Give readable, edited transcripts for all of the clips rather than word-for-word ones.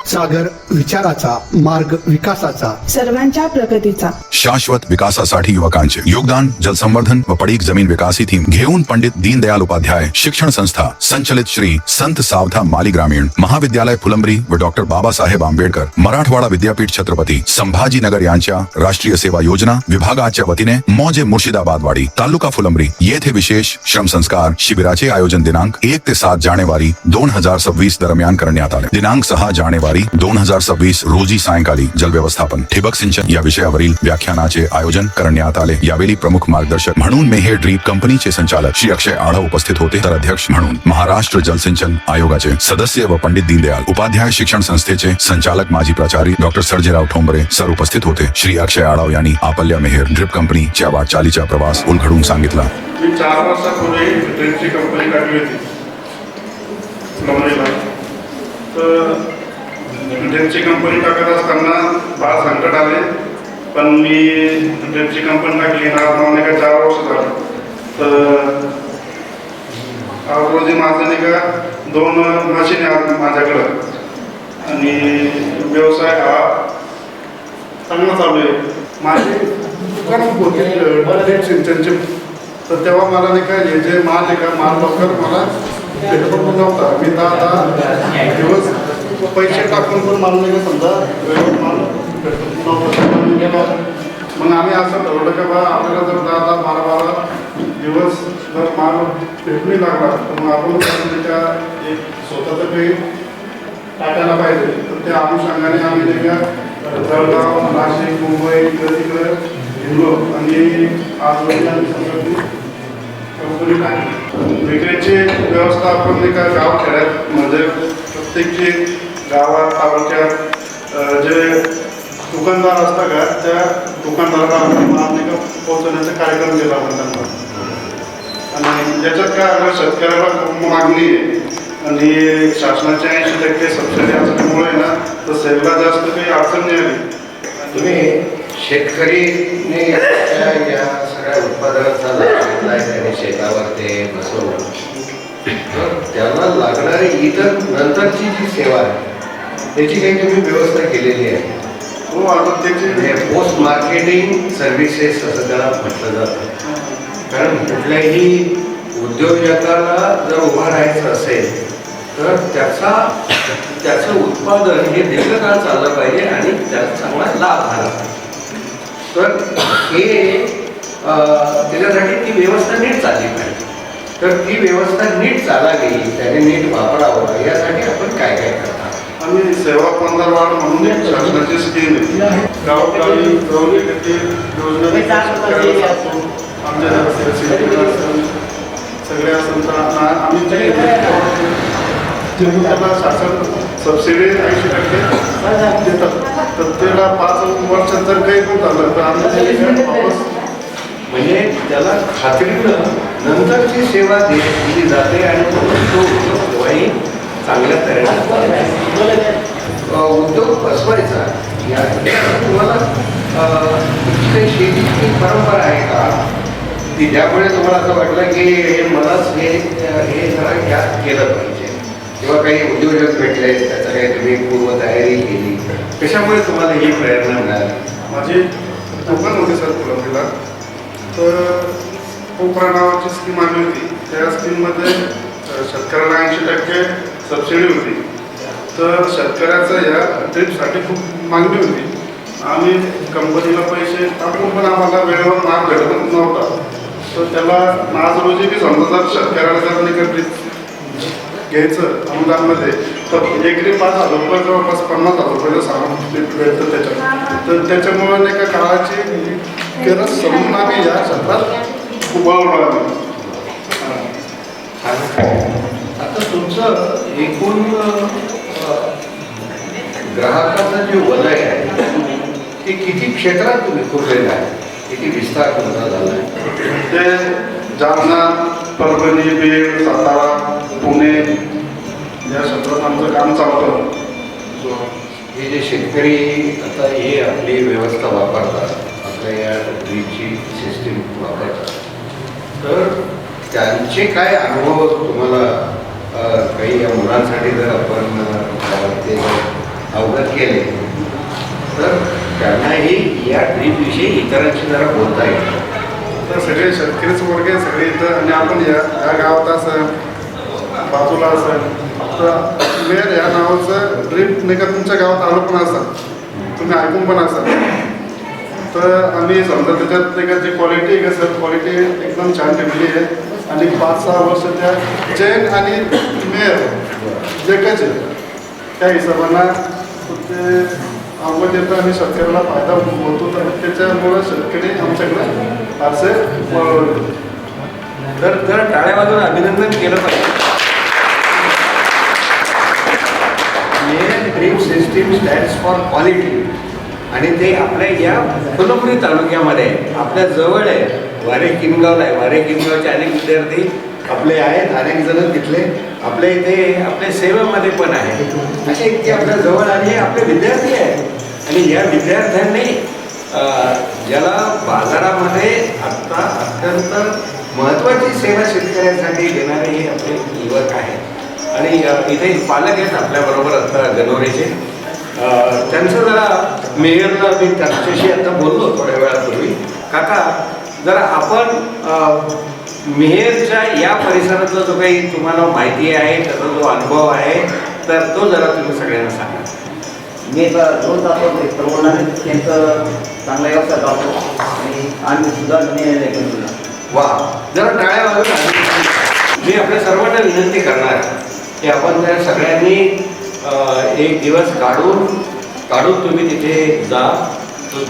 सागर विचाराचा, मार्ग विकासाचा, सर्वांच्या प्रगतीचा, शाश्वत विकासासाठी युवकांचे योगदान, जलसंवर्धन व पडीक जमीन विकास ही थीम घेऊन पंडित दीनदयाल उपाध्याय शिक्षण संस्था संचलित श्री संत सावधा माली ग्रामीण महाविद्यालय फुलंब्री व डॉक्टर बाबासाहेब आंबेडकर मराठवाडा विद्यापीठ छत्रपती संभाजीनगर यांच्या राष्ट्रीय सेवा योजना विभागाच्या वतीने मौजे मुर्शिदाबादवाडी तालुका फुलंब्री येथे विशेष श्रमसंस्कार शिबिराचे आयोजन दिनांक 1 ते 7 जानेवारी 2026 दरम्यान करण्यात आले. दिनांक 6 जानेवारी 2026 रोजी सायंकाळी जलव्यवस्थापन ठिबक सिंचन या विषयावरील व्याख्यानाचे आयोजन करण्यात आले. यावेळी प्रमुख मार्गदर्शक म्हणून मेहेर ड्रीप कंपनीचे संचालक श्री अक्षय आढाव उपस्थित होते, तर अध्यक्ष म्हणून महाराष्ट्र जलसिंचन आयोगाचे सदस्य व पंडित दीनदयाल उपाध्याय शिक्षण संस्थेचे संचालक माजी प्राचार्य डॉक्टर सर्जेराव ठोंबरे सर उपस्थित होते. श्री अक्षय आढाव यांनी आपल्या मेहेर ड्रीप कंपनीच्या वाटचालीचा प्रवास उलगडून सांगितला. मी 4 वर्षापूर्वी ड्रीपची कंपनी काढली होती मुंबईला. तर ड्रीपची कंपनी टाकत असताना फार संकट आले, पण मी ड्रीपची कंपनी टाकली ना नाही का 4 वर्ष झालं. तर आज रोजी माझं नाही का 2 मशीन आहेत माझ्याकडं आणि व्यवसाय हा चांगला चालू आहे. माझी दुकान होती ड्रीप सिंचनचे. तर तेव्हा मला नाही का हे जे माल आहे का माल लवकर मला भेटत नव्हता. मी 10 दिवस पैसे टाकून पण मला नाही का समजा वेळेवर माल भेटत नव्हता. मग आम्ही असं ठरवलं का बा आपल्याला जर 10-12 दिवस जर माल भेटून लागला तर मग आपण त्याच्या एक स्वतःचं काही टाकायला पाहिजे. तर त्या अनुषंगाने आम्ही नाही का जळगाव, नाशिक, मुंबई तिकडे गेलो आणि आज कंपनी विक्रीची व्यवस्था आपण नाही का गाव खेड्यात म्हणजे प्रत्येकची गावात तालुक्यात जे दुकानदार असतात का त्या दुकानदाराला आपण माल नाही का पोहोचवण्याचा कार्यक्रम केला आपण त्यांना. आणि याच्यात काय आलं शेतकऱ्याला खूप मागणी आहे आणि शासनाच्या 80% सबसिडी असल्यामुळे ना तर सेलला जास्त काही अडचण नाही आली. तुम्ही शेतकरीने या सगळ्या उत्पादनाचा लाभ घेतला आहे, त्याने शेतावर ते बसवलं, तर त्याला लागणारी इतर नंतरची जी सेवा आहे त्याची काही तुम्ही व्यवस्था केलेली आहे? हो, आता त्याची पोस्ट मार्केटिंग सर्व्हिसेस असं त्याला म्हटलं जातं. कारण कुठल्याही उद्योजकाला जर उभा राहायचं असेल तर त्याचं उत्पादन हे दीर्घकाळ चाललं पाहिजे आणि त्याचा चांगला लाभ झाला पाहिजे. तर हे त्याच्यासाठी ती व्यवस्था नीट चालली पाहिजे. तर ती व्यवस्था नीट चालावी, त्याने नीट वापरावं यासाठी आपण काय काय करता? आम्ही सेवा पंधरवाड म्हणून एक शासनाची स्कीम आहे. गावोगावी योजना आमच्या सगळ्या संस्था आम्ही त्याला शासन सबसिडी 80% देतात. तर त्याला 5 वर्षात जर काही पण झालं तर आम्ही वापस म्हणजे त्याला खात्रीनं नंतरची सेवा दिली जाते आणि तो उद्योगही चांगल्या तऱ्हेने उद्योग बसवायचा. या तुम्हाला काही शेतीची परंपरा आहे का की ज्यामुळे तुम्हाला असं वाटलं की मलाच हे जरा यात केलं पाहिजे, किंवा काही उद्योजक भेटले त्याचं काही तुम्ही पूर्वतयारी केली, कशामुळे तुम्हाला ही प्रेरणा मिळाली? माझी दुकान होती सर फुलंब्रीला. तर कोपरा नावाची स्कीम आली होती. त्या स्कीममध्ये शेतकऱ्याला 80% सबसिडी होती. तर शेतकऱ्याचं या ड्रीपसाठी खूप मागणी होती. आम्ही कंपनीला पैसे टाकून पण आम्हाला वेळेवर माल भेटत नव्हता. तर त्याला आज रोजी की समजा जर शेतकऱ्याला जर नाही का ड्रीप घ्यायचं अनुदानमध्ये तर एकरी 5,000 रुपये जवळपास 50,000 रुपयाचं सामान भेटतं त्याच्यात. तर त्याच्यामुळे नाही का काळाची गरज समजून आम्ही या क्षेत्रात खूप वळवळ. आता तुमचं एकूण ग्राहकाचं जे वलय आहे ते किती क्षेत्रात तुम्ही खुरलेलं आहे, किती विस्तार तुमचा झाला आहे? ते जालना, परभणी, बीड, सातारा, पुणे या क्षेत्रात आमचं काम चालतं. हे जे शेतकरी आता हे आपली व्यवस्था वापरतात, आपल्या या ड्रीपची सिस्टीम वापरतात, तर त्यांचे काय अनुभव तुम्हाला काही या मुलांसाठी जर आपण ते अवगत केले तर त्यांनाही या ड्रीपविषयी इतरांशी जरा बोलता येईल. तर सगळे शेतकरीच वर्ग आहे सगळे इथं आणि आपण या गावात असं बाजूला असं तर मेयर या नावाचं ड्रीप नाही का तुमच्या गावात आलं पण असाल तुम्ही ऐकून पण असाल. तर आम्ही समजा त्याच्यात नाही का जी क्वालिटी आहे का सर क्वालिटी एकदम छान ठेवली आहे आणि 5-6 वर्ष त्या चेन आणि मेयर जे कच आहे त्या हिशोबानं ते अवगत येतं आणि शेतकऱ्याला फायदा होतो. तर त्याच्यामुळं शेतकरी आमच्याकडे फारसे वळवले. तर टाळ्या वाजवून अभिनंदन केलं पाहिजे. Drip system stands for quality आणि ते आपल्या या फुलंब्री तालुक्यामध्ये आपल्या जवळ आहे. वारे किनगावला आहे. वारे किनगावचे अनेक विद्यार्थी आपले आहेत. अनेक जण तिथले आपल्या इथे आपल्या सेवेमध्ये पण आहे. असे इतके आपल्या जवळ आणि हे आपले विद्यार्थी आहेत आणि या विद्यार्थ्यांनी ज्याला बाजारामध्ये आत्ता अत्यंत महत्त्वाची सेवा शेतकऱ्यांसाठी देणारे हे आपले युवक आहेत. आणि इथे पालक आहेत आपल्याबरोबर आता गणोरेचे. त्यांचं जरा मेयरला मी त्यांच्याशी आता बोललो थोड्या वेळापूर्वी. काका जरा आपण मेयरच्या या परिसरातला जो काही तुम्हाला माहिती आहे त्याचा जो अनुभव आहे तर तो जरा तुम्ही सगळ्यांना सांगा. मी रोज जातो प्रमाणाने त्यांचं चांगला व्यवसाय करतो आणि आम्ही सुद्धा निर्णय घेऊन वा जरा टाळ्या वाजवून मी आपल्या सर्वांना विनंती करणार की आपण त्या सगळ्यांनी एक दिवस काढून तुम्ही तिथे जा.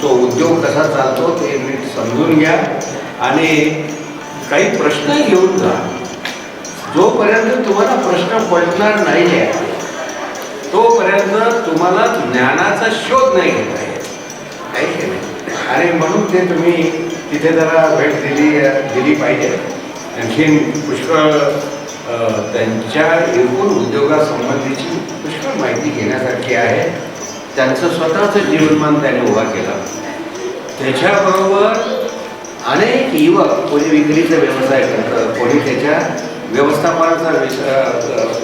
तो उद्योग कसा चालतो ते नीट समजून घ्या आणि काही प्रश्न घेऊन जा. जोपर्यंत तुम्हाला प्रश्न पडणार नाही आहे तोपर्यंत तुम्हाला ज्ञानाचा शोध नाही घेता येत काही की नाही. आणि म्हणून ते तुम्ही तिथे जरा भेट दिली पाहिजे. आणखीन पुष्कळ त्यांच्या एकूण उद्योगासंबंधीची पुष्कळ माहिती घेण्यासारखी आहे. त्यांचं स्वतःचं जीवनमान त्यांनी उभा केला. त्याच्याबरोबर अनेक युवक कोणी विक्रीचा व्यवसाय करतं, कोणी त्याच्या व्यवस्थापनाचा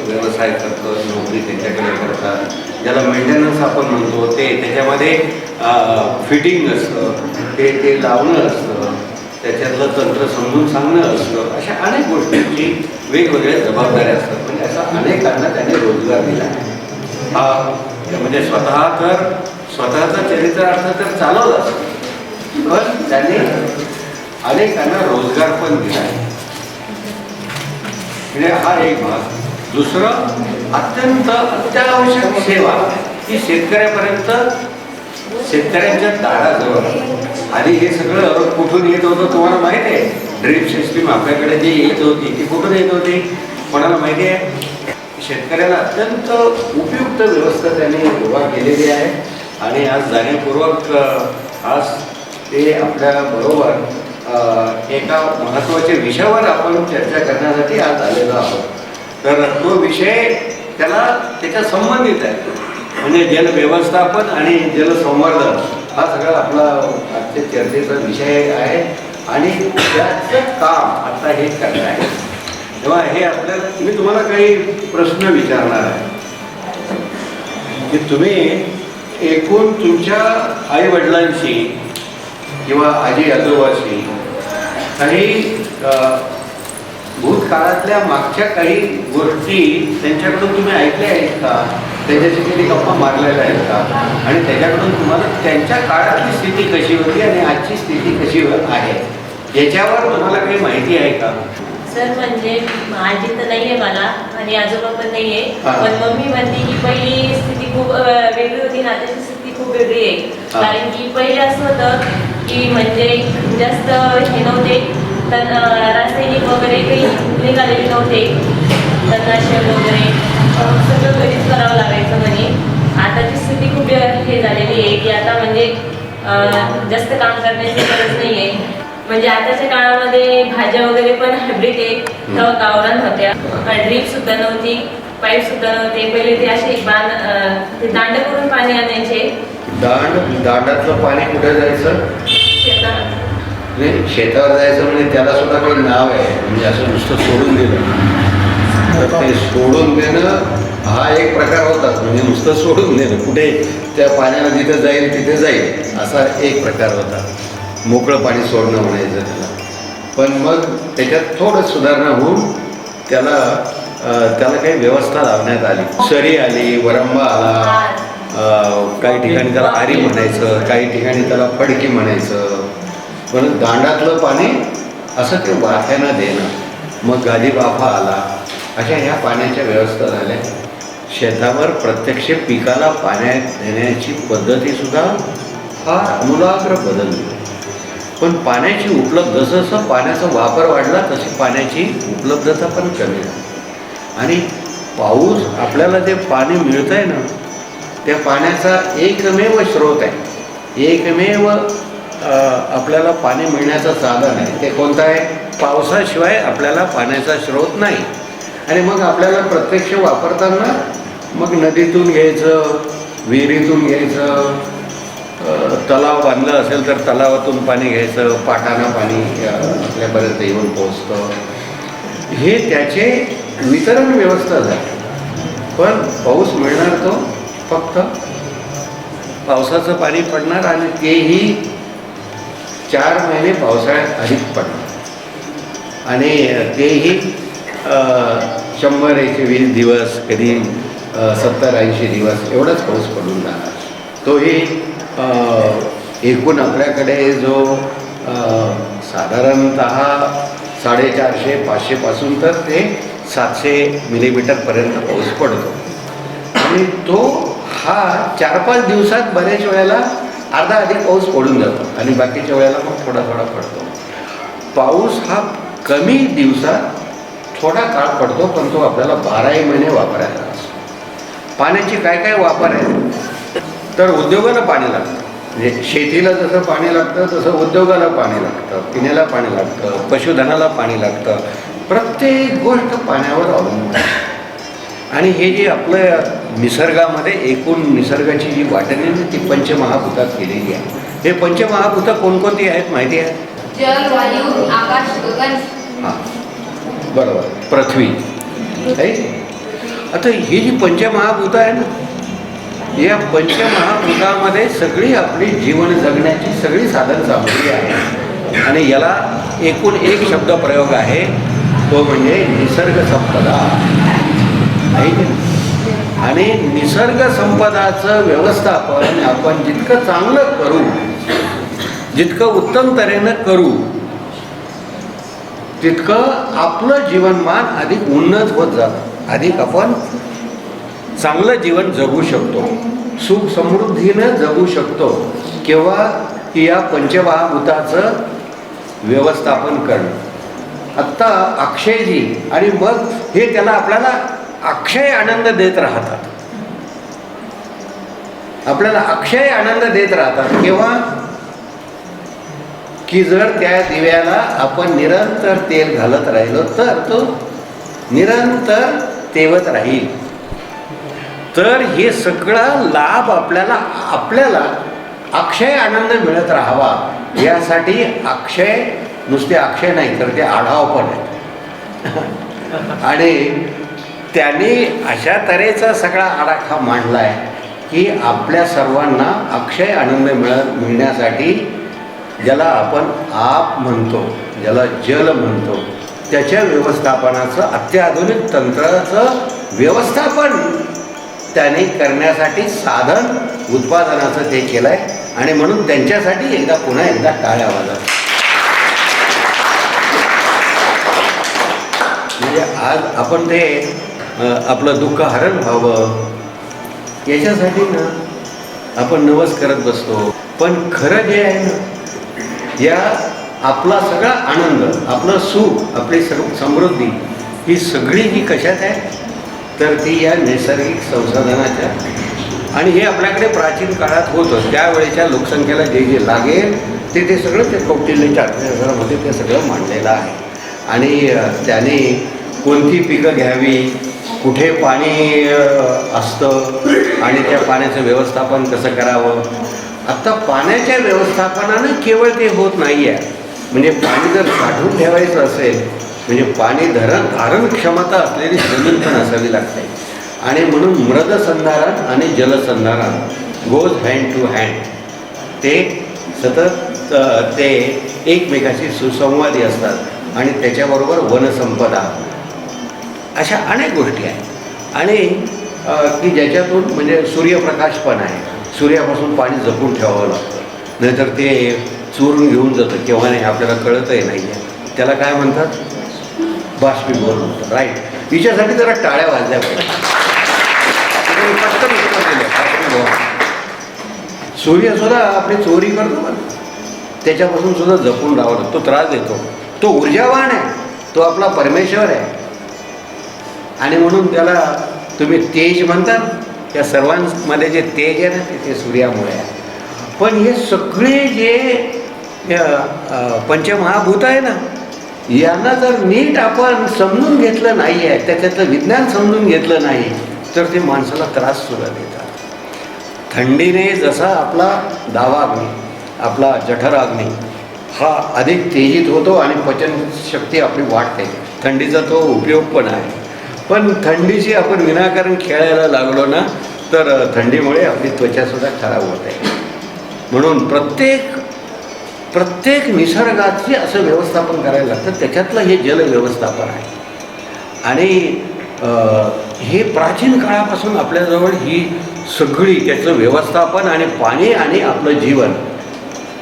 व्यवसाय करतं, नोकरी त्याच्याकडे करतात. ज्याला मेंटेनन्स आपण म्हणतो ते त्याच्यामध्ये फिटिंग असतं, ते लावणं असतं, त्याच्यातलं तंत्र समजून सांगणं असतं. अशा अनेक गोष्टींची वेगवेगळ्या जबाबदाऱ्या असतात. म्हणजे असा अनेकांना त्यांनी रोजगार दिला आहे. म्हणजे स्वतःचा चरित्रार्थ तर चालवलाच पण त्यांनी अनेकांना रोजगार पण दिला आहे. म्हणजे हा एक भाग. दुसरं अत्यंत अत्यावश्यक सेवा ही शेतकऱ्यांच्या दाराजवळ. आधी हे सगळं कुठून येत होतं तुम्हाला माहिती आहे. ड्रीप सिस्टीम आपल्याकडे जी येत होती ती कुठून येत होती कोणाला माहिती आहे. शेतकऱ्याला अत्यंत उपयुक्त व्यवस्था त्यांनी उभा केलेली आहे आणि आज जाणीवपूर्वक आज ते आपल्याबरोबर एका महत्त्वाच्या विषयावर आपण चर्चा करण्यासाठी आज आलेलो आहोत. तर तो विषय त्याच्या संबंधित आहे. म्हणजे जलव्यवस्थापन आणि जलसंवर्धन हा सगळा आपला आजच्या चर्चेचा विषय आहे आणि त्याचं काम आता हे करणार आहे. तेव्हा हे आपल्याला मी तुम्हाला काही प्रश्न विचारणार आहे की तुम्ही एकूण तुमच्या आईवडिलांशी किंवा आजी आजोबाशी काही भूतकाळातल्या मागच्या काही गोष्टी त्यांच्याकडून तुम्ही ऐकल्या आहेत का, त्याच्याशी कधी गप्पा मारलेल्या आहेत का आणि त्याच्याकडून तुम्हाला त्यांच्या काळातली स्थिती कशी होती आणि आजची स्थिती कशी आहे याच्यावर तुम्हाला काही माहिती आहे का? सर म्हणजे आजी तर नाहीये मला आणि आजोबा पण नाहीये. पण मम्मी म्हणते की पहिली स्थिती खूप वेगळी होती ना आताची स्थिती खूप वेगळी आहे. कारण की पहिले असं होतं की म्हणजे जास्त हे नव्हते तर रासायनिक वगैरे काही निघालेले नव्हते. तणनाशक वगैरे सगळं घरीच करावं लागायचं म्हणे. आताची स्थिती खूप हे झालेली आहे की आता म्हणजे जास्त काम करण्याची गरज नाही आहे. म्हणजे आताच्या काळामध्ये भाज्या वगैरे पण हायब्रिड आहे. तेव्हा गावरान होत्या. ड्रीप सुद्धा नव्हती, पाईप सुद्धा नव्हते. पहिले ते असे ते दांड करून पाणी आणायचे. दांडातलं पाणी कुठे जायचं? नाही शेतावर जायचं म्हणजे त्याला सुद्धा काही नाव आहे. म्हणजे असं नुसतं सोडून दिलं तर ते सोडून देणं हा एक प्रकार होताच, म्हणजे नुसतं सोडून देणं, कुठे त्या पाण्याला जिथे जाईल तिथे जाईल असा एक प्रकार होता. मोकळं पाणी सोडणं म्हणायचं त्याला. पण मग त्याच्यात थोडं सुधारणा होऊन त्याला काही व्यवस्था लावण्यात आली. सरी आली, वरंबा आला, काही ठिकाणी त्याला आरी म्हणायचं, काही ठिकाणी त्याला फडकी म्हणायचं. पण दांडातलं पाणी असं ते वाफ्यानं देणं, मग गादी बाफा आला, अशा ह्या पाण्याच्या व्यवस्था झाल्या. शेतावर प्रत्यक्ष पिकाला पाण्यात देण्याची पद्धतीसुद्धा फार आमूलाग्र बदलली. पण पाण्याची जसं जसं पाण्याचा वापर वाढला तशी पाण्याची उपलब्धता पण कमी झाली. आणि पाऊस आपल्याला जे पाणी मिळतं आहे ना, त्या पाण्याचा एकमेव स्रोत आहे, एकमेव आपल्याला पाणी मिळण्याचं साधन आहे. ते कोणतं आहे? पावसाशिवाय आपल्याला पाण्याचा स्रोत नाही. आणि मग आपल्याला प्रत्यक्ष वापरताना मग नदीतून घ्यायचं, विहिरीतून घ्यायचं, तलाव बांधलं असेल तर तलावातून पाणी घ्यायचं, पाटानं पाणी आपल्यापर्यंत येऊन पोचतं. हे त्याचे वितरण व्यवस्था झाली. पण पाऊस मिळणार तो फक्त पावसाचं पाणी पडणार, आणि तेही 4 महिने पावसाळ्यात अधिक पडणार, आणि तेही 100-120 दिवस, कधी 70-80 दिवस एवढाच पाऊस पडून जाणार. तोही एकूण आपल्याकडे जो साधारणतः 450-500 पासून तर ते 700 मिलीमीटरपर्यंत पाऊस पडतो. आणि तो हा 4-5 दिवसात बऱ्याच वेळेला अर्धा अधिक पाऊस पडून जातो, आणि बाकीच्या वेळेला मग थोडा थोडा पडतो. पाऊस हा कमी दिवसात थोडा काळ पडतो, पण तो आपल्याला 12 महिने वापरायचा असतो. पाण्याची काय काय वापर आहे? तर उद्योगाला पाणी लागतं, म्हणजे शेतीला जसं पाणी लागतं तसं उद्योगाला पाणी लागतं, पिण्याला पाणी लागतं, पशुधनाला पाणी लागतं. प्रत्येक गोष्ट पाण्यावर अवलंबून आहे. आणि हे जे आपलं निसर्गामध्ये एकूण निसर्गाची जी वाटणी आहे ती पंचमहाभूतात केलेली आहे. हे पंचमहाभूतं कोणकोणती आहेत माहिती आहे? जल, वायू, आकाश, गगन. हां, बरोबर. पृथ्वी आहे. आता ही जी पंचमहाभूतं आहे ना, या पंचमहाभूतामध्ये सगळी आपली जीवन जगण्याची सगळी साधन सामग्री आहे. आणि याला एकूण एक शब्द प्रयोग आहे, तो म्हणजे निसर्ग संपदा आहे की नाही? आणि निसर्ग संपदाचं व्यवस्थापन आपण जितकं चांगलं करू, जितकं उत्तम तऱ्हेनं करू, तितकं आपलं जीवनमान अधिक उन्नत होत जातं, अधिक आपण चांगलं जीवन जगू शकतो, सुख समृद्धीनं जगू शकतो. केव्हा की या पंचमहाभूताचं व्यवस्थापन करणं. आत्ता अक्षयजी, आणि मग हे त्याला आपल्याला अक्षय आनंद देत राहतात, आपल्याला अक्षय आनंद देत राहतात. केव्हा की जर त्या दिव्याला आपण निरंतर तेल घालत राहिलो तर तो निरंतर तेवत राहील. तर हे सगळा लाभ आपल्याला अक्षय आनंद मिळत राहावा यासाठी अक्षय, नुसते अक्षय नाही तर ते आढाव पण आहेत. आणि त्याने अशा तऱ्हेचा सगळा आराखडा मांडला आहे की आपल्या सर्वांना अक्षय आनंद मिळण्यासाठी, ज्याला आपण आप म्हणतो, ज्याला जल म्हणतो, त्याच्या व्यवस्थापनाचं, अत्याधुनिक तंत्राचं व्यवस्थापन त्याने करण्यासाठी साधन उत्पादनाचं ते केलं आहे. आणि म्हणून त्यांच्यासाठी पुन्हा एकदा टाळ्या वाजवतात. म्हणजे आज आपण ते आपलं दुःख हरण व्हावं याच्यासाठी ना आपण नवस करत बसतो. पण खरं जे आहे ना, या आपला सगळा आनंद, आपलं सुख, आपली समृद्धी ही सगळी जी कशात आहे तर ती या नैसर्गिक संसाधनाच्या. आणि हे आपल्याकडे प्राचीन काळात होतं. त्यावेळेच्या लोकसंख्येला जे जे लागेल ते सगळं ते कौटिल्यच्या अर्थशास्त्रामध्ये ते सगळं मांडलेलं आहे. आणि त्याने कोणती पिकं घ्यावी, कुठे पाणी असतं आणि त्या पाण्याचं व्यवस्थापन कसं करावं. आत्ता पाण्याच्या व्यवस्थापनानं केवळ ते होत नाही आहे. म्हणजे पाणी जर साठवून ठेवायचं असेल म्हणजे पाणी धारण क्षमता असलेली जमीन पण असावी लागते. आणि म्हणून मृदसंधारण आणि जलसंधारण गोज हँड टू हँड. ते सतत ते एकमेकाशी सुसंवादी असतात आणि त्याच्याबरोबर वनसंपदा अशा अनेक गोष्टी आहेत. आणि की ज्याच्यातून म्हणजे सूर्यप्रकाश पण आहे. सूर्यापासून पाणी जपून ठेवावं लागतं, नाहीतर ते चुरून घेऊन जातं केव्हा नाही आपल्याला कळतही नाही आहे. त्याला काय म्हणतात? बाष्पीभवन म्हणतात. राईट. हिच्यासाठी जरा टाळ्या वाजल्या पाहिजे. पटकन उत्तर दिलं बाष्पीभवन. सूर्यसुद्धा आपली चोरी करतो पण त्याच्यापासून सुद्धा जपून राहावं. तो त्रास देतो. तो ऊर्जावान आहे. तो आपला परमेश्वर आहे. आणि म्हणून त्याला तुम्ही तेज म्हणता. त्या सर्वांमध्ये जे तेज आहे ना ते सूर्यामुळे आहे. पण हे सगळे जे पंचमहाभूत आहे ना, यांना जर नीट आपण समजून घेतलं नाही आहे, त्याच्यातलं विज्ञान समजून घेतलं नाही तर ते माणसाला त्राससुद्धा देतात. थंडीने जसा आपला दावाग्नी, आपला जठराग्नी हा अधिक तेजीत होतो आणि पचनशक्ती आपली वाढते. थंडीचा तो उपयोग पण आहे. पण थंडीशी आपण विनाकारण खेळायला लागलो ना तर थंडीमुळे आपली त्वचासुद्धा खराब होते. म्हणून प्रत्येक निसर्गाचे असं व्यवस्थापन करायला लागतं. त्याच्यातलं हे जलव्यवस्थापन आहे. आणि हे प्राचीन काळापासून आपल्याजवळ ही सगळी त्याचं व्यवस्थापन आणि पाणी आणि आपलं जीवन,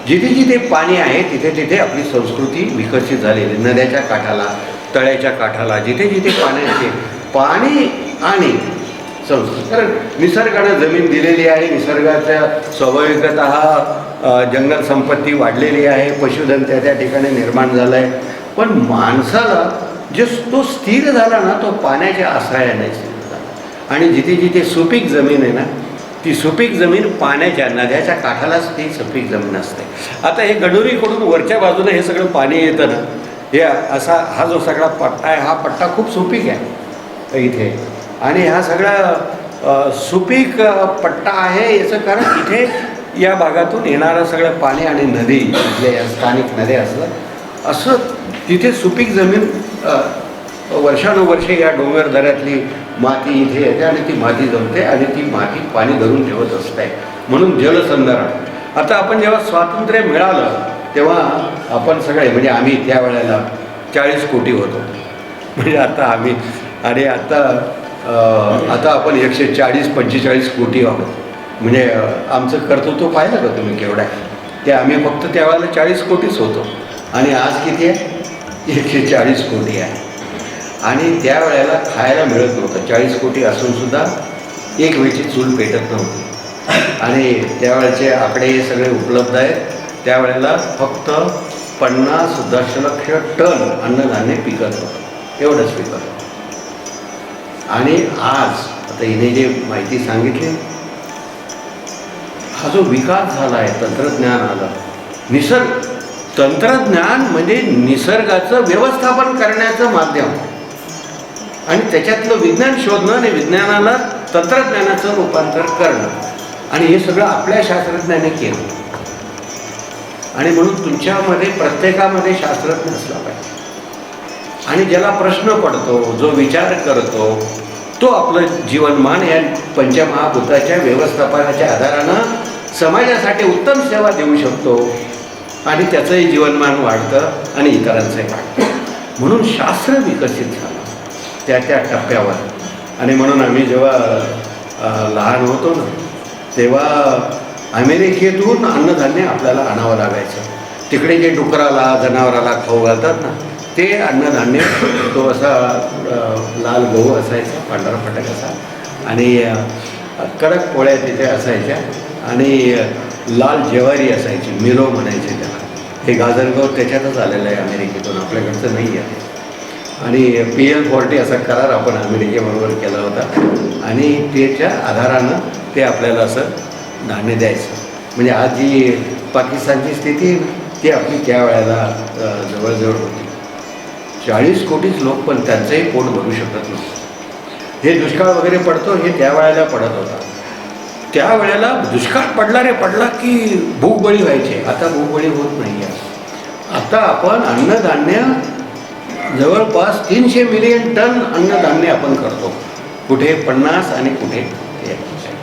जिथे जिथे पाणी आहे तिथे तिथे आपली संस्कृती विकसित झालेली. नद्याच्या काठाला, तळ्याच्या काठाला, जिथे जिथे पाण्याचे पाणी आणि संस्कृती. कारण निसर्गानं जमीन दिलेली आहे. निसर्गाच्या स्वाभाविकतः जंगल संपत्ती वाढलेली आहे. पशुधन त्या ठिकाणी निर्माण झालं आहे. पण माणसाला जे तो स्थिर झाला ना तो पाण्याच्या आश्रयाने स्थिर झाला. आणि जिथे जिथे सुपीक जमीन आहे ना ती सुपीक जमीन पाण्याच्या नद्याच्या काठालाच ती सुपीक जमीन असते. आता हे गडोरीकडून वरच्या बाजूने हे सगळं पाणी येतं ना, हे असा हा जो सगळा पट्टा आहे हा पट्टा खूप सुपीक आहे इथे. आणि हा सगळा सुपीक पट्टा आहे याचं कारण इथे या भागातून येणारं सगळं पाणी आणि नदी, इथल्या या स्थानिक नद्या असतात. असं तिथे सुपीक जमीन वर्षानुवर्षे या डोंगर दऱ्यातली माती इथे येते आणि ती माती जमते आणि ती माती पाणी धरून ठेवत असते. म्हणून जलसंधारण. आता आपण जेव्हा स्वातंत्र्य मिळालं तेव्हा आपण सगळे म्हणजे आम्ही त्यावेळेला 40 कोटी होतो. म्हणजे आता आम्ही आणि आता आपण 140-45 कोटी आहोत. म्हणजे आमचं कर्तृत्व पाहिलं का तुम्ही केवढं आहे ते. आम्ही फक्त त्यावेळेला 40 कोटीच होतो आणि आज किती आहे? 140 कोटी आहे. आणि त्यावेळेला खायला मिळत नव्हतं. 40 कोटी असूनसुद्धा एक वेळची चूल पेटत नव्हती. आणि त्यावेळेचे आकडे हे सगळे उपलब्ध आहेत. त्यावेळेला फक्त 50 दशलक्ष टन अन्नधान्य पिकत होतं. एवढंच पिकत होतं. आणि आज आता हिने जे माहिती सांगितली, हा जो विकास झाला आहे, तंत्रज्ञान आलं, तंत्रज्ञान म्हणजे निसर्गाचं व्यवस्थापन करण्याचं माध्यम आणि त्याच्यातलं विज्ञान शोधणं आणि विज्ञानाला तंत्रज्ञानाचं रूपांतर करणं. आणि हे सगळं आपल्या शास्त्रज्ञाने केलं. आणि म्हणून तुमच्यामध्ये प्रत्येकामध्ये शास्त्रज्ञ असला पाहिजे. आणि ज्याला प्रश्न पडतो, जो विचार करतो, तो आपलं जीवनमान या पंचमहाभूताच्या व्यवस्थापनाच्या आधारानं समाजासाठी उत्तम सेवा देऊ शकतो आणि त्याचंही जीवनमान वाढतं आणि इतरांचंही वाढतं. म्हणून शास्त्र विकसित झालं त्या टप्प्यावर. आणि म्हणून आम्ही जेव्हा लहान होतो ना तेव्हा अमेरिकेतून अन्नधान्य आपल्याला आणावं लागायचं. तिकडे जे डुकराला, जनावराला खाऊ घालतात ना ते अन्नधान्य, तो असा लाल गहू असायचा, पांढरा फटक असा आणि कडक पोळ्या तिथे असायच्या आणि लाल ज्वारी असायची, मिलो म्हणायचे त्याला. हे गाजरगाव त्याच्यातच आलेलं आहे अमेरिकेतून, आपल्याकडचं नाही आहे. आणि PL40 असा करार आपण अमेरिकेबरोबर केला होता आणि त्याच्या आधारानं ते आपल्याला असं धान्य द्यायचं. म्हणजे आज जी पाकिस्तानची स्थिती ती आपली त्यावेळेला जवळजवळ होती. 40 कोटीच लोक पण त्यांचंही पोट भरू शकत नव्हतं. हे दुष्काळ वगैरे पडतो हे त्यावेळेला पडत होता. त्यावेळेला दुष्काळ पडला की भूकबळी व्हायचे. आता भूकबळी होत नाही आहे. आता आपण अन्नधान्य जवळपास 300 मिलियन टन अन्नधान्य आपण करतो. कुठे 50 आणि कुठे 41.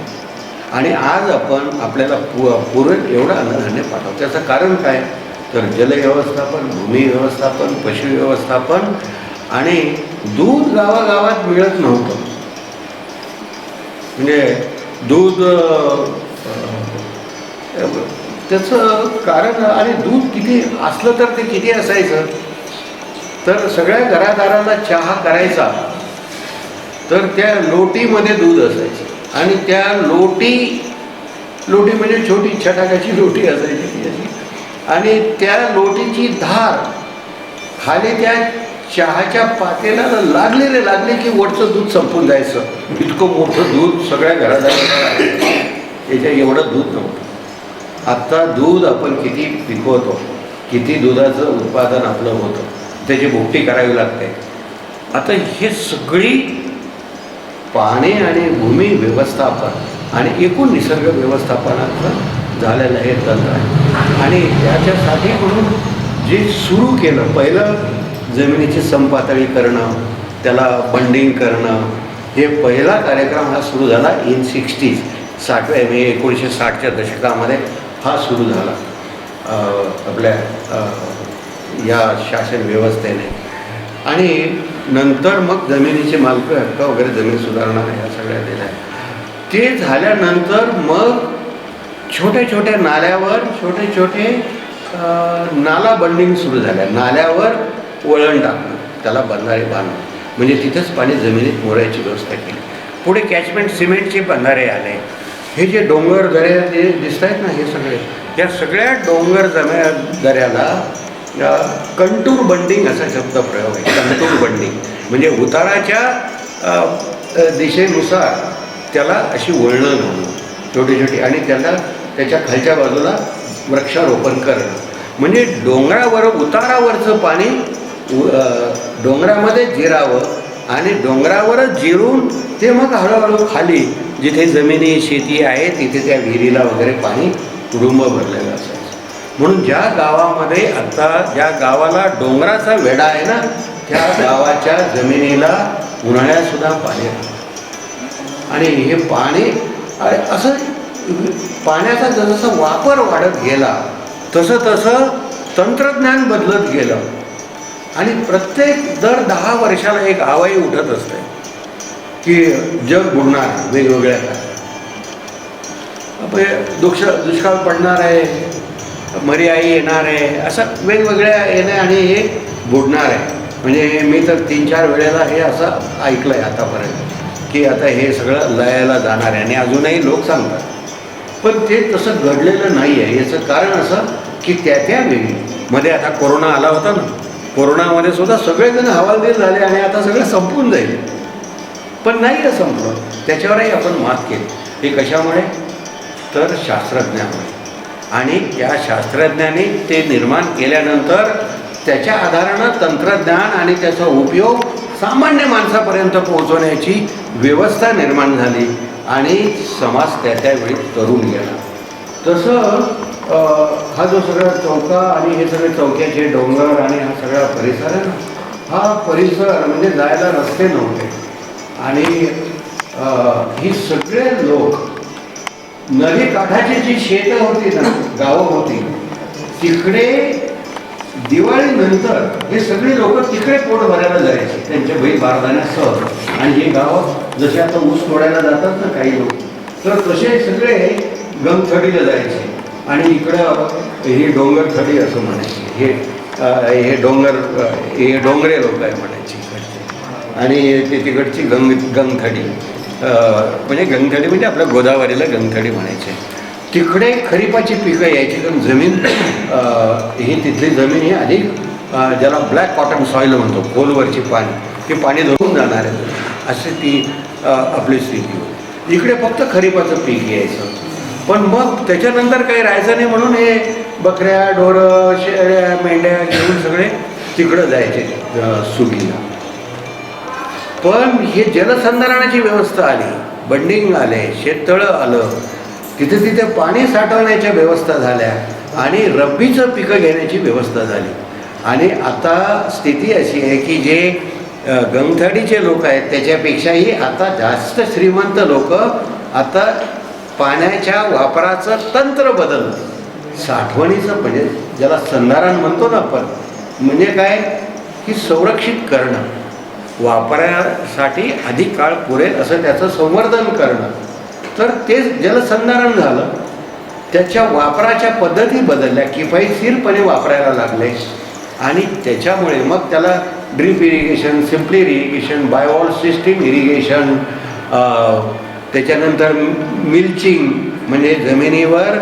आणि आज आपण आपल्याला पुरेल एवढं अन्नधान्य पाठवतो. त्याचं कारण काय? तर जलव्यवस्थापन, भूमी व्यवस्थापन, पशु व्यवस्थापन आणि दूध गावागावात मिळत नव्हतं. म्हणजे दूध त्याचं कारण, आणि दूध किती असलं तर ते किती असायचं? तर सगळ्या घरादाराला चहा करायचा तर त्या लोटीमध्ये दूध असायचं आणि त्या लोटी म्हणजे छोटी छटाकाची लोटी असायची ती अशी, आणि त्या लोटीची धार खाली त्या चहाच्या पातेल्याला लागले की वरचं दूध संपून जायचं. इतकं मोठं दूध सगळ्या घरादाराला त्याच्या एवढं दूध नव्हतं. आत्ता दूध आपण किती पिकवतो, किती दुधाचं उत्पादन आपलं होतं, त्याची भुकटी करावी लागते. आता हे सगळी पाणी आणि भूमी व्यवस्थापन आणि एकूण निसर्ग व्यवस्थापनाचं झालेलं हे तंत्र आहे. आणि त्याच्यासाठी म्हणून जे सुरू केलं, पहिलं जमिनीची समपातळी करणं, त्याला बंडिंग करणं, हे पहिला कार्यक्रम हा सुरू झाला इन 60s, 1960च्या दशकामध्ये हा सुरू झाला आपल्या या शासन व्यवस्थेने. आणि नंतर मग जमिनीचे मालकी हक्क वगैरे, जमीन सुधारणा ह्या सगळ्या दिल्या. ते झाल्यानंतर मग छोट्या नाल्यावर छोटे नाला बंडिंग सुरू झाल्या. नाल्यावर वळण टाकणं, त्याला बंधारे बांधणं, म्हणजे तिथंच पाणी जमिनीत मोरायची व्यवस्था केली. पुढे कॅचमेंट सिमेंटचे बंधारे आले. हे जे डोंगर दऱ्या जे दिसत आहेत ना, हे सगळे, या सगळ्या डोंगर दऱ्याला कंटूर बंडिंग असा शब्द प्रयोग आहे. कंटूर बंडिंग म्हणजे उताराच्या दिशेनुसार त्याला अशी वळणं घालणं छोटी, आणि त्याच्या खालच्या बाजूला वृक्षारोपण करणं. म्हणजे उतारावरचं पाणी डोंगरामध्ये जिरावं आणि डोंगरावरच जिरून ते मग हळूहळू खाली जिथे जमिनी शेती आहे तिथे त्या विहिरीला वगैरे पाणी तुडुंब भरलेलं असायचं. म्हणून ज्या गावामध्ये आता ज्या गावाला डोंगराचा वेढा आहे ना, त्या गावाच्या जमिनीला उन्हाळ्यातसुद्धा पाणी राहतं. आणि हे पाणी असं पाण्याचा जसं वापर वाढत गेला तसं तंत्रज्ञान बदलत गेलं. आणि प्रत्येक दर 10 वर्षाला एक आवाई उठत असते की जग बुडणार, वेगवेगळ्या दुष्काळ पडणार आहे, मरीआई येणार आहे, असं वेगवेगळ्या येणे आणि हे बुडणार आहे. म्हणजे मी तर 3-4 वेळेला हे असं ऐकलं आहे आतापर्यंत की आता हे सगळं लयाला जाणार आहे, आणि अजूनही लोक सांगतात. पण ते तसं घडलेलं नाही आहे. याचं कारण असं की त्या वेळी मध्ये आता कोरोना आला होता ना, कोरोनामध्ये सुद्धा सगळेजण हवालदिल झाले आणि आता सगळं संपून जाईल. पण नाही आहे संपलं, त्याच्यावरही आपण मात केली. हे कशामुळे? तर शास्त्रज्ञामुळे. आणि त्या शास्त्रज्ञांनी ते निर्माण केल्यानंतर त्याच्या आधारानं तंत्रज्ञान आणि त्याचा उपयोग सामान्य माणसापर्यंत पोहोचवण्याची व्यवस्था निर्माण झाली आणि समाज त्यावेळी तरुण गेला. तसं हा जो सगळा चौका आणि हे सगळे चौक्याचे डोंगर आणि हा सगळा परिसर आहे ना, हा परिसर म्हणजे जायला रस्ते नव्हते. आणि ही सगळे लोक नदी काठाची जी शेतं होती ना, गावं होती, तिकडे दिवाळीनंतर हे सगळे लोक तिकडे पोट भरायला जायचे त्यांच्या बैल बारदाण्यासह. आणि हे गाव जसे आता ऊस तोडायला जातात ना काही लोक, तर तसे सगळे गंगथडीला जायचे. आणि इकडं हे डोंगरथडी असं म्हणायचे. हे डोंगरे लोक आहे म्हणायचे इकडचे. आणि ते तिकडची गंगथडी म्हणजे गंगथडी म्हणजे आपल्या गोदावरीला गंगथडी म्हणायचे. तिकडे खरीपाची पिकं यायची, कारण जमीन ही तिथली जमीन ही अधिक ज्याला ब्लॅक कॉटन सॉईल म्हणतो, खोलवरची पाणी, ते पाणी धरून जाणार आहे अशी ती आपली स्थिती होती. इकडे फक्त खरीपाचं पीक यायचं. पण मग त्याच्यानंतर काही राहायचं नाही म्हणून हे बकऱ्या, ढोरं, शेळ्या, मेंढ्या घेऊन सगळे तिकडं जायचे सुगीला. पण हे जलसंधारणाची व्यवस्था आली, बंडिंग आले, शेततळं आलं, तिथे पाणी साठवण्याच्या व्यवस्था झाल्या आणि रब्बीचं पिकं घेण्याची व्यवस्था झाली. आणि आता स्थिती अशी आहे की जे गंगथडीचे लोक आहेत त्याच्यापेक्षाही आता जास्त श्रीमंत लोक आता पाण्याच्या वापराचं तंत्र बदललं, साठवणीचं, म्हणजे ज्याला संधारण म्हणतो ना आपण, म्हणजे काय की संरक्षित करणं, वापरासाठी अधिक काळ पुरेल असं त्याचं संवर्धन करणं. तर ते जलसंधारण झालं, त्याच्या वापराच्या पद्धती बदलल्या, किफायतशीरपणे वापरायला लागले आणि त्याच्यामुळे मग त्याला ड्रीप इरिगेशन, सिम्पली इरिगेशन, बायवॉल सिस्टीम इरिगेशन, त्याच्यानंतर मिल्चिंग म्हणजे जमिनीवर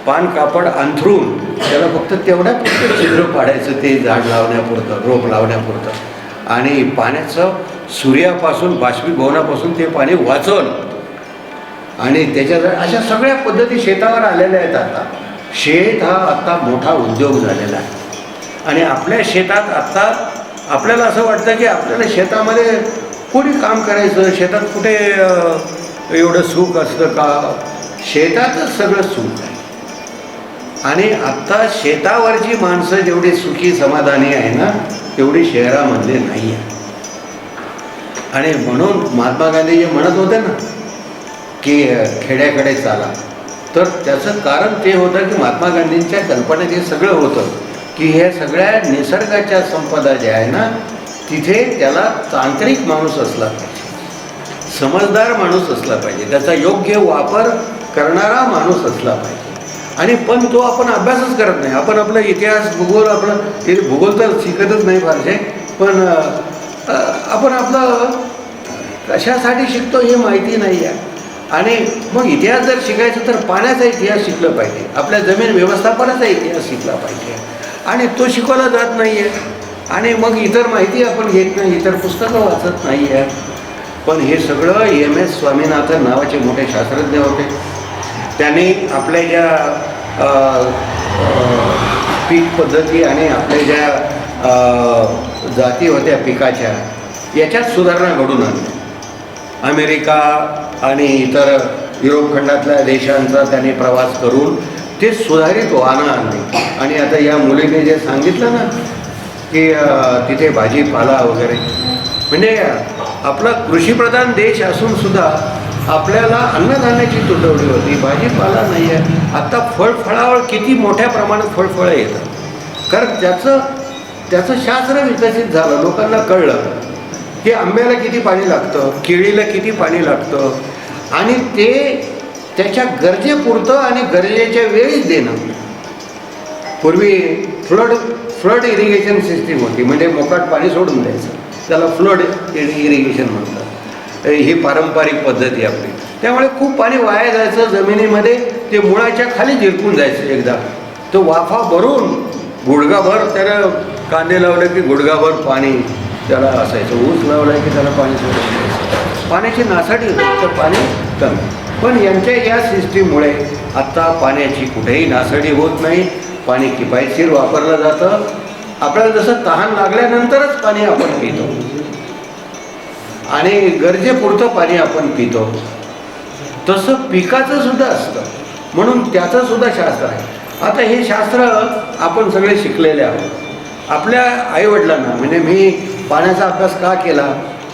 पान कापड अंथरून त्याला फक्त तेवढ्या पुरतं छिद्र पाडायचं, ते झाड लावण्यापुरतं, रोप लावण्यापुरतं, आणि पाण्याचं सूर्यापासून, बाष्पीभवनापासून ते पाणी वाचवणं, आणि त्याच्या अशा सगळ्या पद्धती शेतावर आलेल्या आहेत. आता शेत हा आता मोठा उद्योग झालेला आहे आणि आपल्या शेतात आता आपल्याला असं वाटतं की आपल्याला शेतामध्ये कोणी काम करायचं, शेतात कुठे एवढं सुख असतं का? शेतातच सगळं सुख आहे. आणि आत्ता शेतावरची माणसं जेवढी सुखी समाधानी आहे ना तेवढी शहरामधले नाही आहे. आणि म्हणून महात्मा गांधी जे म्हणत होते ना की खेड्याकडे चाला, तर त्याचं कारण ते होतं की महात्मा गांधींच्या कल्पनेत हे सगळं होतं की हे सगळ्या निसर्गाच्या संपदा ज्या आहे ना तिथे त्याला तांत्रिक माणूस असला पाहिजे, समजदार माणूस असला पाहिजे, त्याचा योग्य वापर करणारा माणूस असला पाहिजे. आणि पण तो आपण अभ्यासच करत नाही. आपण आपला इतिहास, भूगोल, आपलं भूगोल तर शिकतच नाही फारसे, पण आपण आपलं कशासाठी शिकतो हे माहिती नाही आहे. आणि मग इतिहास जर शिकायचं तर पाण्याचा इतिहास शिकलं पाहिजे, आपल्या जमीन व्यवस्थापनाचा इतिहास शिकला पाहिजे, आणि तो शिकवला जात नाही आहे. आणि मग इतर माहिती आपण घेत नाही, इतर पुस्तकं वाचत नाही आहे. पण हे सगळं MS स्वामीनाथन नावाचे मोठे शास्त्रज्ञ होते. त्यांनी आपल्या ज्या पीक पद्धती आणि आपल्या ज्या जाती होत्या पिकाच्या याच्यात सुधारणा घडून आणली. अमेरिका आणि इतर युरोप खंडातल्या देशांचा त्यांनी प्रवास करून ते सुधारित वाहनं आणली. आणि आता या मुलीने जे सांगितलं ना की तिथे भाजीपाला वगैरे, म्हणजे आपला कृषीप्रधान देश असून सुद्धा आपल्याला अन्नधान्याची तुटवडी होती, भाजीपाला नाही आहे. आता फळफळावर किती मोठ्या प्रमाणात फळफळं येतात, कारण त्याचं शास्त्र विकसित झालं. लोकांना कळलं की आंब्याला किती पाणी लागतं, केळीला किती पाणी लागतं, आणि ते त्याच्या गरजेपुरतं आणि गरजेच्या वेळीच देणं. पूर्वी फ्लड इरिगेशन सिस्टीम होती, म्हणजे मोकाट पाणी सोडून द्यायचं, त्याला फ्लड इरिगेशन म्हणतात. ही पारंपरिक पद्धती आपली. त्यामुळे खूप पाणी वाया जायचं जमिनीमध्ये, ते मुळाच्या खाली झिरपून जायचं. एकदा तो वाफा भरून गुडघाभर, त्याला कांदे लावले की गुडघाभर पाणी त्याला असायचं, ऊस लावला की त्याला पाणी सोडून द्यायचं. पाण्याची नासाडी होती, तर पाणी कमी. पण यांच्या या सिस्टीममुळे आत्ता पाण्याची कुठेही नासाडी होत नाही, पाणी किफायतशीर वापरलं जातं. आपल्याला जसं तहान लागल्यानंतरच पाणी आपण पितो आणि गरजेपुरतं पाणी आपण पितो, तसं पिकाचं सुद्धा असतं. म्हणून त्याचं सुद्धा शास्त्र आहे. आता हे शास्त्र आपण सगळे शिकलेले आहोत. आपल्या आईवडिलांना, म्हणजे मी पाण्याचा अभ्यास का केला,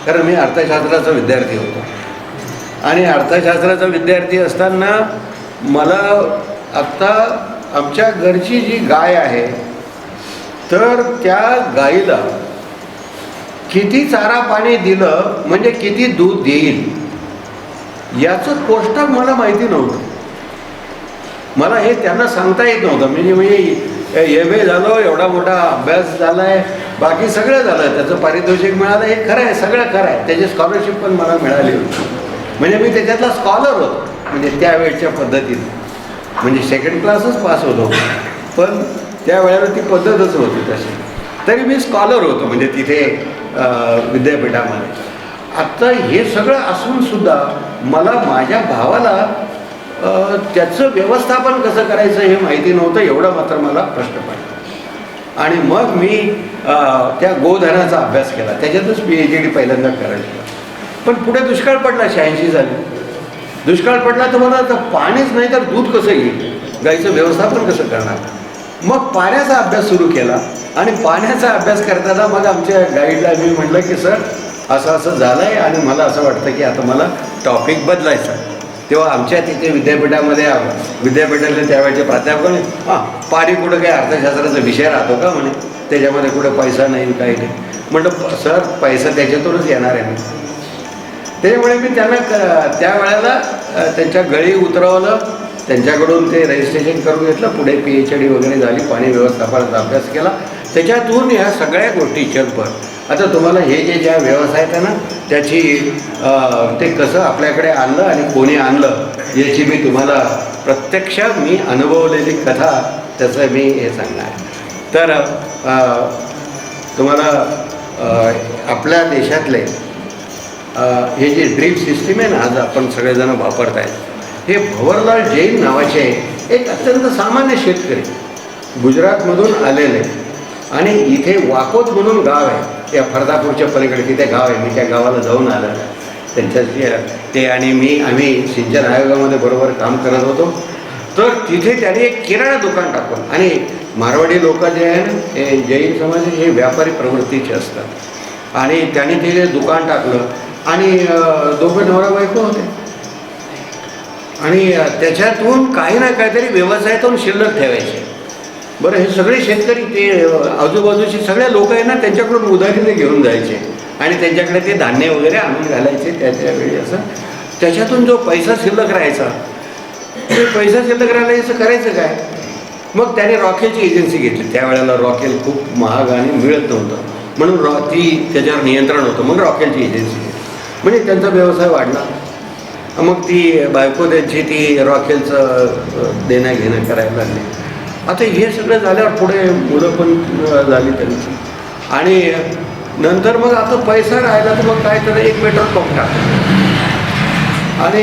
कारण मी अर्थशास्त्राचा विद्यार्थी होतो. आणि अर्थशास्त्राचा विद्यार्थी असताना मला आत्ता आमच्या घरची जी गाय आहे, तर त्या गाईला किती चारा पाणी दिलं म्हणजे किती दूध देईल याचं कोष्टक मला माहिती नव्हतं. मला हे त्यांना सांगता येत नव्हतं. म्हणजे मी MA झालो, एवढा मोठा अभ्यास झाला आहे, बाकी सगळं झालं, त्याचं पारितोषिक मिळालं, हे खरं आहे, सगळं खरं आहे. त्याची स्कॉलरशिप पण मला मिळाली होती, म्हणजे मी त्याच्यातला स्कॉलर होतो. म्हणजे त्यावेळच्या पद्धतीने, म्हणजे सेकंड क्लासच पास होतो, पण त्यावेळेला ती पद्धतच होती तशी. तरी मी स्कॉलर होतो म्हणजे तिथे विद्यापीठामध्ये. आत्ता हे सगळं असून सुद्धा मला माझ्या भावाला त्याचं व्यवस्थापन कसं करायचं हे माहिती नव्हतं, एवढं मात्र मला प्रश्न पडला. आणि मग मी त्या गोधनाचा अभ्यास केला, त्याच्यातच PhD पहिल्यांदा करायला. पण पुढे दुष्काळ पडला, 86 झाली. दुष्काळ पडला तर मला आता पाणीच नाही तर दूध कसं येईल, गाईचं व्यवस्थापन कसं करणार. मग पाण्याचा अभ्यास सुरू केला. आणि पाण्याचा अभ्यास करताना मग आमच्या गाईडला मी म्हटलं की सर असं झालं आहे आणि मला असं वाटतं की आता मला टॉपिक बदलायचा. तेव्हा आमच्या तिथे विद्यापीठामध्ये विद्यापीठातले त्यावेळेचे प्राध्यापक म्हणे, पाणी कुठं काय अर्थशास्त्राचा विषय राहतो का म्हणे, त्याच्यामध्ये कुठे पैसा नाही काही नाही. म्हटलं सर पैसा त्याच्यातूनच येणार आहे. त्याच्यामुळे मी त्यांना त्या वेळेला त्यांच्या गळी उतरवलं, त्यांच्याकडून ते रजिस्ट्रेशन करून घेतलं, पुढे PhD वगैरे झाली, पाणी व्यवस्थापनाचा अभ्यास केला. त्याच्यातून ह्या सगळ्या गोष्टी जगभर. आता तुम्हाला हे ज्या व्यवसाय आहे ना त्याची ते कसं आपल्याकडे आणलं आणि कोणी आणलं याची मी तुम्हाला प्रत्यक्ष मी अनुभवलेली कथा त्याचं मी हे सांगणार. तर तुम्हाला आपल्या देशातले हे जे ड्रीप सिस्टीम आहे ना आज आपण सगळेजण वापरत आहेत, हे भंवरलाल जैन नावाचे एक अत्यंत सामान्य शेतकरी गुजरातमधून आलेले आणि इथे वाकोद म्हणून गाव आहे या फरदापूरच्या पलीकडे, तिथे गाव आहे. मी त्या गावाला जाऊन आलं त्यांच्याशी ते आणि आम्ही सिंचन आयोगामध्ये बरोबर काम करत होतो. तर तिथे त्याने एक किराणा दुकान टाकून, आणि मारवाडी लोक जे आहे ना हे जैन समाज हे व्यापारी प्रवृत्तीचे असतात, आणि त्यांनी ते दुकान टाकलं आणि दोघं नवरा बायको होते आणि त्याच्यातून काही ना काहीतरी व्यवसायातून शिल्लक ठेवायचे. बरं हे सगळे शेतकरी ते आजूबाजूचे सगळे लोक आहे ना त्यांच्याकडून उधारीने घेऊन जायचे आणि त्यांच्याकडे ते धान्य वगैरे आणून घालायचे त्यावेळी. असं त्याच्यातून जो पैसा शिल्लक राहायचा ते पैसा शिल्लक राहायचं करायचं काय. मग त्याने रॉकेलची एजन्सी घेतली. त्यावेळेला रॉकेल खूप महाग आणि मिळत नव्हतं म्हणून ती त्याच्यावर नियंत्रण होतं. मग रॉकेलची एजन्सी घेतली म्हणजे त्यांचा व्यवसाय वाढला. मग ती बायको त्यांची ती रॉकेलचं देणं घेणं करायला लागली. आता हे सगळं झाल्यावर पुढे मुलं पण झाली त्यांची आणि नंतर मग आता पैसा राहिला तर मग काय तर एक पेट्रोल पंप टाकलं आणि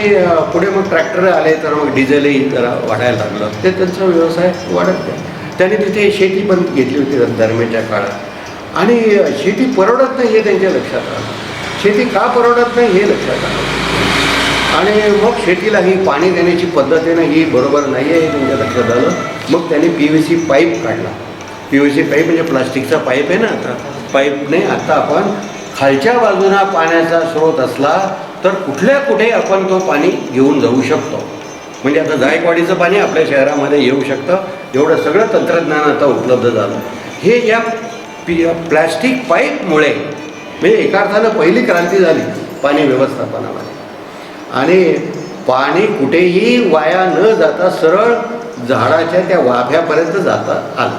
पुढे मग ट्रॅक्टर आले तर मग डिझेलही जरा वाढायला लागलं. ते त्यांचा व्यवसाय वाढत नाही. त्याने तिथे शेती पण घेतली होती दरम्यानच्या काळात आणि शेती परवडत नाही हे त्यांच्या लक्षात आलं. शेती का परवडत नाही हे लक्षात आलं आणि मग शेतीला ही पाणी देण्याची पद्धत आहे ना ही बरोबर नाही आहे हे त्यांच्या लक्षात आलं. मग त्याने PVC पाईप काढला. PVC पाईप म्हणजे प्लास्टिकचा पाईप आहे ना. आता पाईपने आता आपण खालच्या बाजूला पाण्याचा स्रोत असला तर कुठे आपण तो पाणी घेऊन जाऊ शकतो. म्हणजे आता जायकवाडीचं पाणी आपल्या शहरामध्ये येऊ शकतं. एवढं सगळं तंत्रज्ञान आता उपलब्ध झालं. हे या प्लॅस्टिक पाईपमुळे म्हणजे एका अर्थानं पहिली क्रांती झाली पाणी व्यवस्थापनामध्ये आणि पाणी कुठेही वाया न जाता सरळ झाडाच्या त्या वाफ्यापर्यंत जाता आलं.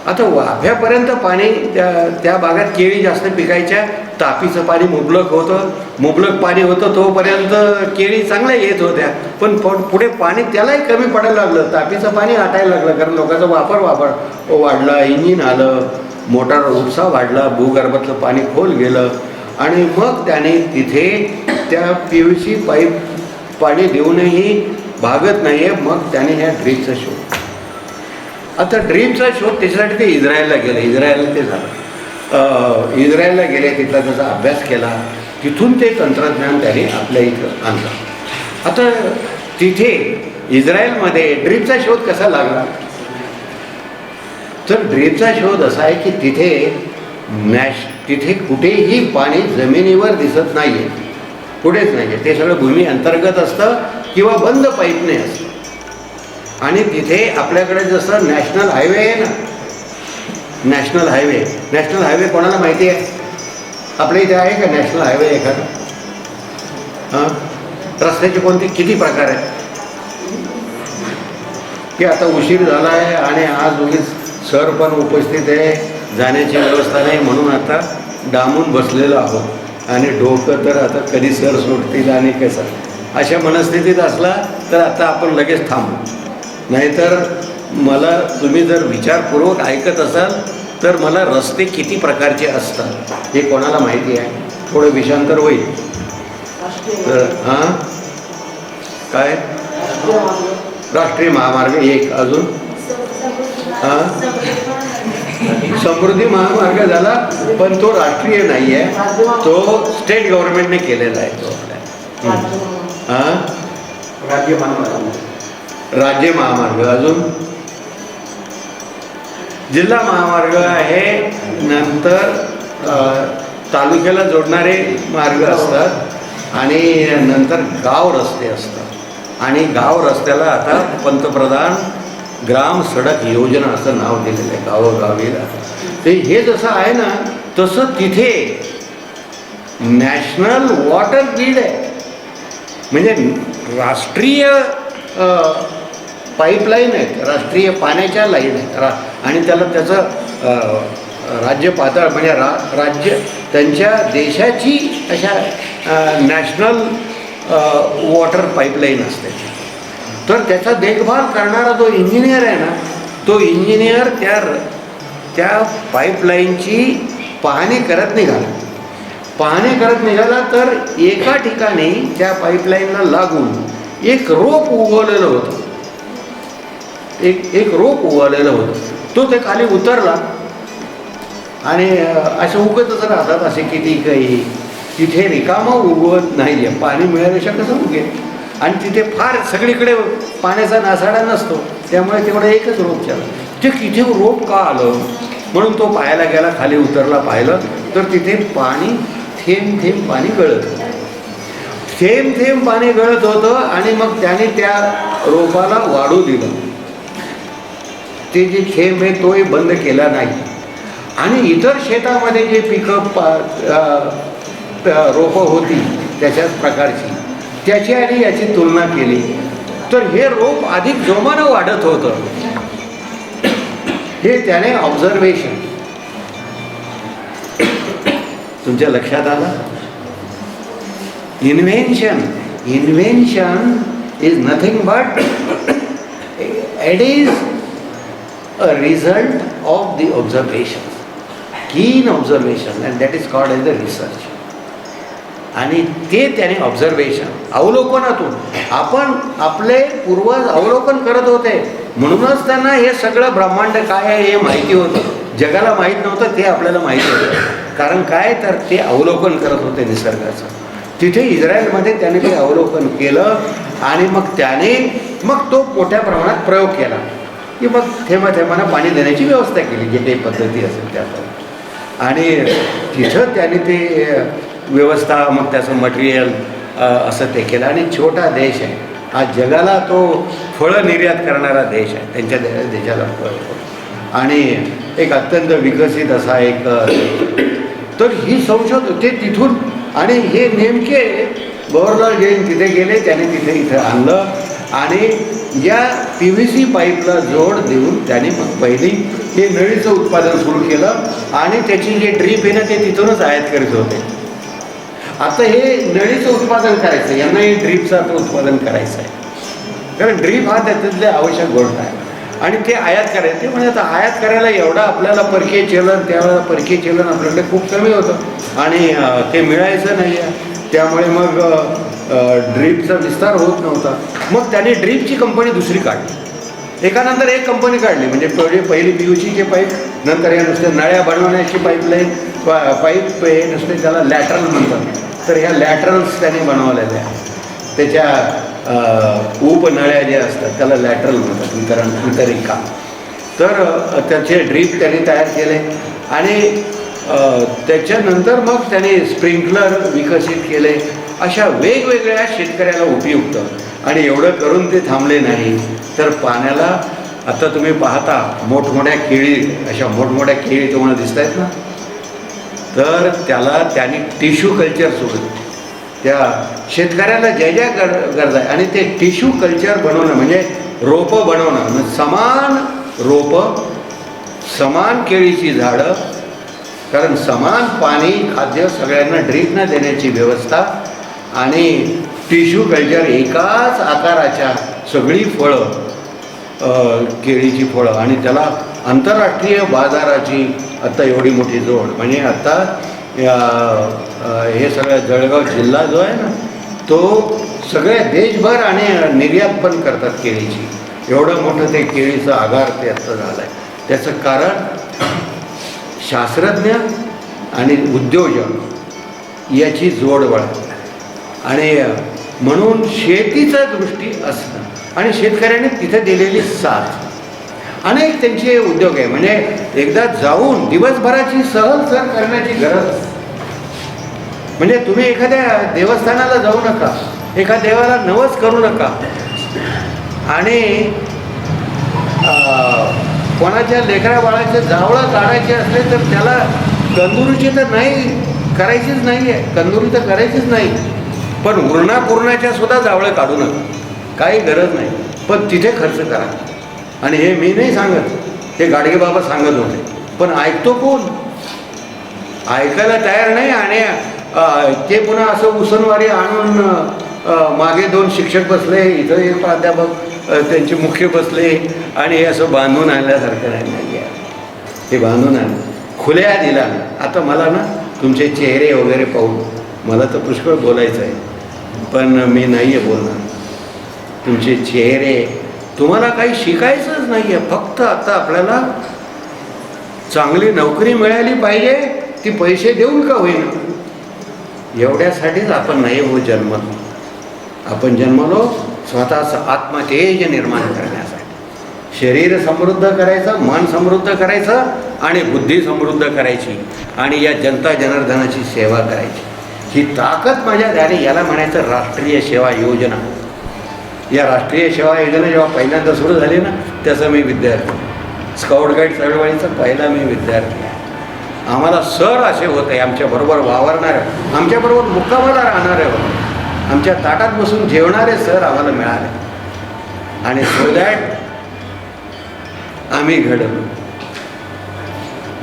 आता वाफ्यापर्यंत पाणी त्या भागात केळी जास्त पिकायच्या. तापीचं पाणी मुबलक पाणी होतं तोपर्यंत केळी चांगल्या येत होत्या. पण पुढे पाणी त्यालाही कमी पडायला लागलं. तापीचं पाणी आटायला लागलं कारण लोकांचा वापर वाढला, इंजिन आलं, मोटार उपसा वाढला, भूगर्भातलं पाणी खोल गेलं आणि मग त्याने तिथे त्या PVC पाईप पाणी देऊनही भागत नाही आहे. मग त्याने ह्या ड्रीपचा शोध. आता ड्रीपचा शोध त्याच्यासाठी ते इस्रायलला गेले. इस्रायलला ते झालं. इस्रायलला गेले, तिथला त्याचा अभ्यास केला, तिथून ते तंत्रज्ञान त्याने आपल्या इथं आणलं. आता तिथे इस्रायलमध्ये ड्रीपचा शोध कसा लागला तर ड्रीपचा शोध असा आहे की तिथे कुठेही पाणी जमिनीवर दिसत नाही आहे, कुठेच नाही आहे. ते सगळं भूमी अंतर्गत असतं किंवा बंद पाईपने असतं. आणि तिथे आपल्याकडे जसं नॅशनल हायवे आहे ना, नॅशनल हायवे कोणाला माहिती आहे? आपल्या इथे आहे का नॅशनल हायवे एखादा? हां, रस्त्याचे किती प्रकार आहेत की आता उशीर झाला आहे आणि आज उगीच सर पण उपस्थित आहे, जाण्याची व्यवस्था नाही म्हणून आता डांबून बसलेलो आहोत आणि डोकं तर आता कधी सर सोडतील आणि कसं अशा मनस्थितीत असला तर आता आपण लगेच थांबू. नाहीतर मला तुम्ही जर विचारपूर्वक ऐकत असाल तर मला रस्ते किती प्रकारचे असतात हे कोणाला माहिती आहे? थोडं विषांतर होईल तर हां काय राष्ट्रीय महामार्ग एक, अजून हां समृद्धी महामार्ग झाला पण तो राष्ट्रीय नाही आहे, तो स्टेट गव्हर्नमेंटने केलेला आहे तो आपल्या. हां राज्य महामार्ग, अजून जिल्हा महामार्ग आहे, नंतर तालुक्याला जोडणारे मार्ग असतात आणि नंतर गाव रस्ते असतात आणि गाव रस्त्याला आता पंतप्रधान ग्राम सडक योजना असं नाव दिलेलं आहे गावोगावीला. ते हे जसं आहे ना तसं तिथे नॅशनल वॉटर ग्रीड आहे, म्हणजे राष्ट्रीय पाईपलाईन आहेत, राष्ट्रीय पाण्याच्या लाईन आहेत आणि त्याला त्याचं राज्य पातळ म्हणजे राज्य त्यांच्या देशाची अशा नॅशनल वॉटर पाईपलाईन असते. तर त्याचा देखभाल करणारा जो इंजिनियर आहे ना तो इंजिनियर त्या पाईपलाईनची पाहणी करत निघाला तर एका ठिकाणी त्या पाईपलाईनला लागून एक रोप उगवलेलं होतं, एक रोप उगवलेलं होतं. तो ते खाली उतरला आणि असे उगतच राहतात असे किती काही. तिथे रिकामा उगवत नाही आहे, पाणी मिळाल्याशिवाय कसं उगेल आणि तिथे फार सगळीकडे पाण्याचा नासाडा नसतो, त्यामुळे तेवढं एकच रोप चाललं. ते तिथे रोप का आलं म्हणून तो पाहायला गेला, खाली उतरला, पाहिलं तर तिथे पाणी थेंब थेंब पाणी गळत होतं, थेंब थेंब पाणी गळत होतं. आणि मग त्याने त्या रोपाला वाढू दिलं, ते जे थेंब आहे तोही बंद केला नाही. आणि इतर शेतामध्ये जे पिकं रोपं होती त्याच्याच प्रकारची त्याची आणि याची तुलना केली तर हे रोप अधिक जोमानं वाढत होतं. हे त्याने ऑब्झर्वेशन तुमच्या लक्षात आलं. Invention is nothing but it is a result of the observation, keen observation, and that is called as the research. आणि ते त्याने ऑब्झर्वेशन अवलोकनातून आपण आपले पूर्वज अवलोकन करत होते म्हणूनच त्यांना हे सगळं ब्रह्मांड काय आहे हे माहिती होतं. जगाला माहीत नव्हतं, ते आपल्याला माहिती होतं. कारण काय तर ते अवलोकन करत होते निसर्गाचं. तिथे इस्रायलमध्ये त्याने ते अवलोकन केलं आणि मग त्याने तो मोठ्या प्रमाणात प्रयोग केला की मग थेंबाथेंबानं पाणी देण्याची व्यवस्था केली, जे काही पद्धती असेल त्याप्रमाणे. आणि तिथं त्याने ते व्यवस्था मग त्याचं मटेरियल असं ते केलं. आणि छोटा देश आहे, आज जगाला तो फळं निर्यात करणारा देश आहे, त्यांच्या देशाला फळ आणि एक अत्यंत विकसित असा एक. तर ही संशोधन ते तिथून आणि हे नेमके गौरलाल जैन तिथे गेले, त्याने तिथे इथं आणलं आणि या PVC पाईपला जोड देऊन त्याने मग पहिली हे नळीचं उत्पादन सुरू केलं आणि त्याची जे ड्रीप आहे ना ते तिथूनच आयात करीत होते. आता हे नळीचं उत्पादन करायचं आहे, यांना हे ड्रीपचं आता उत्पादन करायचं आहे, कारण ड्रीप हा त्याच्यातले आवश्यक गोष्ट आहे आणि ते आयात करायचं. ते म्हणजे आता आयात करायला एवढा आपल्याला परकीय चलन, त्यावेळेला परकीय चलन आपल्याकडे खूप कमी होतं आणि ते मिळायचं नाही आहे, त्यामुळे मग ड्रीपचा विस्तार होत नव्हता. मग त्याने ड्रीपची कंपनी दुसरी काढली, एकानंतर एक कंपनी काढली. म्हणजे पहिली PVCचे पाईप, नंतर या नुसत्या नळ्या बनवण्याची पाईपलाईन पाईप हे नुसते त्याला लॅटरल म्हणतात. तर ह्या लॅटरल्स त्याने बनवलेल्या आहेत, त्याच्या उपनळ्या ज्या असतात त्याला लॅटरल म्हणतात, वितरिका. तर त्याचे ड्रीप त्याने तयार केले आणि त्याच्यानंतर मग त्याने स्प्रिंकलर विकसित केले. अशा वेगवेगळ्या शेतकऱ्याला उपयुक्त. आणि एवढं करून ते थांबले नाही तर पाण्याला आता तुम्ही पाहता मोठमोठ्या केळी, अशा मोठमोठ्या केळी तुम्हाला दिसत आहेत ना, तर त्याला त्यांनी टिश्यू कल्चर सुरू, त्या शेतकऱ्याला ज्या ज्या गरज आहे आणि ते टिश्यू कल्चर बनवणं म्हणजे रोपं बनवणं, म्हणजे समान रोपं, समान केळीची झाडं, कारण समान पाणी खाद्य सगळ्यांना ड्रीपनं देण्याची व्यवस्था आणि टिश्यू कल्चर, एकाच आकाराच्या सगळी फळं, केळीची फळं आणि त्याला आंतरराष्ट्रीय बाजाराची आत्ता एवढी मोठी जोड. म्हणजे आता हे सगळं जळगाव जिल्हा जो आहे ना तो सगळ्या देशभर आणि निर्यात पण करतात केळीची. एवढं मोठं ते केळीचं आगार ते आत्ता झालं आहे. त्याचं कारण शास्त्रज्ञ आणि उद्योजक याची जोड वळते आणि म्हणून शेतीचा दृष्टी असणं आणि शेतकऱ्याने तिथे दिलेली साथ. अनेक त्यांचे उद्योग आहे, म्हणजे एकदा जाऊन दिवसभराची सहल सर करण्याची गरज. म्हणजे तुम्ही एखाद्या देवस्थानाला जाऊ नका, एका देवाला नवस करू नका आणि कोणाच्या लेकरा बाळाचे जावळं काढायचे असले तर त्याला कंदुरीची तर नाही करायचीच नाही आहे, कंदुरी तर करायचीच नाही, पण पूर्णाच्या सुद्धा जावळं काढू नका, काही गरज नाही, पण तिथे खर्च करा. आणि हे मी नाही सांगत, हे गाडगे बाबा सांगत होते, पण ऐकतो कोण? ऐकायला तयार नाही. आणि ते पुन्हा असं उसनवारी आणून मागे 2 शिक्षक बसले, इथं एक प्राध्यापक त्यांचे मुख्य बसले आणि हे असं बांधून आणल्यासारखं नाही आहे. हे बांधून आणलं, खुल्या दिला. आता मला ना तुमचे चेहरे वगैरे पाहून मला तर पुष्कळ बोलायचं आहे, पण मी नाही आहे बोलणार. तुमचे चेहरे, तुम्हाला काही शिकायचंच नाही आहे, फक्त आता आपल्याला चांगली नोकरी मिळाली पाहिजे, ती पैसे देऊन का होईना, एवढ्यासाठीच आपण नाही हो जन्मलो. आपण जन्मलो स्वतःचं आत्मतेज निर्माण करण्यासाठी, शरीर समृद्ध करायचं, मन समृद्ध करायचं आणि बुद्धी समृद्ध करायची आणि या जनता जनार्दनाची सेवा करायची. ही ताकद माझ्यात आली. याला म्हणायचं राष्ट्रीय सेवा योजना. या राष्ट्रीय सेवा योजना जेव्हा पहिल्यांदा सुरू झाली ना, त्याचा मी विद्यार्थी, स्काउट गाईड चळवळीचा पहिला मी विद्यार्थी आहे. आम्हाला सर असे होते, आमच्याबरोबर वावरणारे, आमच्याबरोबर मुक्कामाला राहणारे होते, आमच्या ताटात बसून जेवणारे सर आम्हाला मिळाले. आणि सो दॅट आम्ही घडवलं,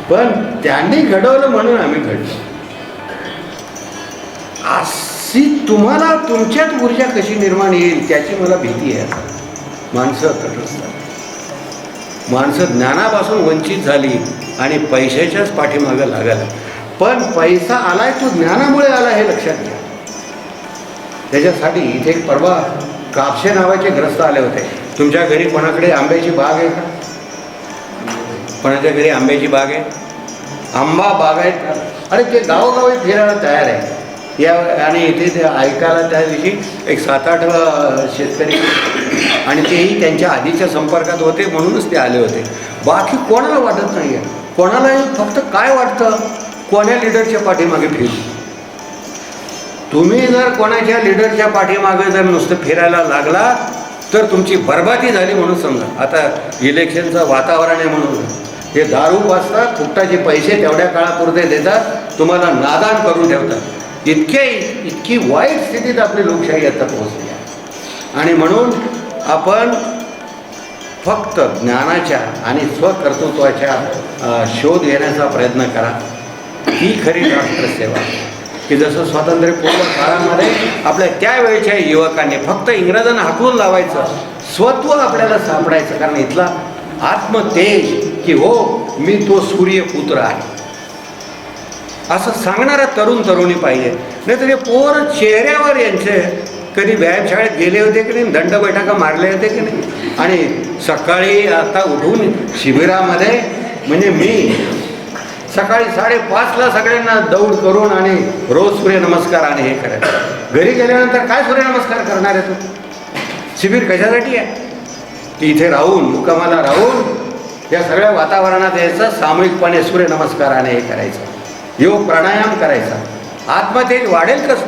पण त्यांनी घडवलं म्हणून आम्ही घडलो. अशी तुम्हाला तुमच्यात ऊर्जा कशी निर्माण येईल त्याची मला भीती आहे. माणसं तटस्थ, माणसं ज्ञानापासून वंचित झाली आणि पैशाच्याच पाठीमागं लागायला. पण पैसा आलाय तो ज्ञानामुळे आला हे लक्षात घ्या. त्याच्यासाठी इथे एक परवा कापसे नावाचे ग्रस्त आले होते. तुमच्या घरी कोणाकडे आंब्याची बाग आहे का? कोणाच्या घरी आंब्याची बाग आहे? आंबा बाग आहेत. अरे ते गावोगावी फिरायला तयार आहे या. आणि इथे ते ऐकायला त्या दिवशी एक 7-8 शेतकरी आणि तेही त्यांच्या आधीच्या संपर्कात होते म्हणूनच ते आले होते. बाकी कोणाला वाटत नाही आहे. कोणालाही फक्त काय वाटतं, कोण्या लिडरच्या पाठीमागे फिरू. तुम्ही जर कोणाच्या लिडरच्या पाठीमागे जर नुसतं फिरायला लागला तर तुमची बरबादी झाली म्हणून समजा. आता इलेक्शनचं वातावरण आहे म्हणून हे दारू पाजतात, फुकटाचे पैसे तेवढ्या काळापुरते देतात, तुम्हाला नादान करून ठेवतात. इतकी वाईट स्थितीत आपली लोकशाही आता पोहोचली आहे. आणि म्हणून आपण फक्त ज्ञानाच्या आणि स्वकर्तृत्वाच्या शोध घेण्याचा प्रयत्न करा. ही खरी राष्ट्रसेवा की जसं स्वातंत्र्यपूर्व काळामध्ये आपल्या त्यावेळच्या युवकांनी फक्त इंग्रजांना हाकलून लावायचं, स्वत्व आपल्याला सापडायचं. कारण इथला आत्मतेज की हो मी तो सूर्यपुत्र आहे असं सांगणारा तरुण तरुणी पाहिजे. नाही तर हे पोर चेहऱ्यावर यांचे कधी व्यायामशाळेत गेले होते की नाही, दंड बैठका मारले होते की नाही. आणि सकाळी आता उठून शिबिरामध्ये म्हणजे मी सकाळी 5:30ला सगळ्यांना दौड करून आणि रोज सूर्यनमस्कार आणि हे करायचं. घरी गेल्यानंतर काय सूर्यनमस्कार करणार आहे तू? शिबिर कशासाठी आहे? की इथे राहून मुक्कामाला राहून या सगळ्या वातावरणात यायचं, सामूहिकपणे सूर्यनमस्कार आणि हे करायचं, योग प्राणायाम करायचा. आत्मतेज वाढेल कसं?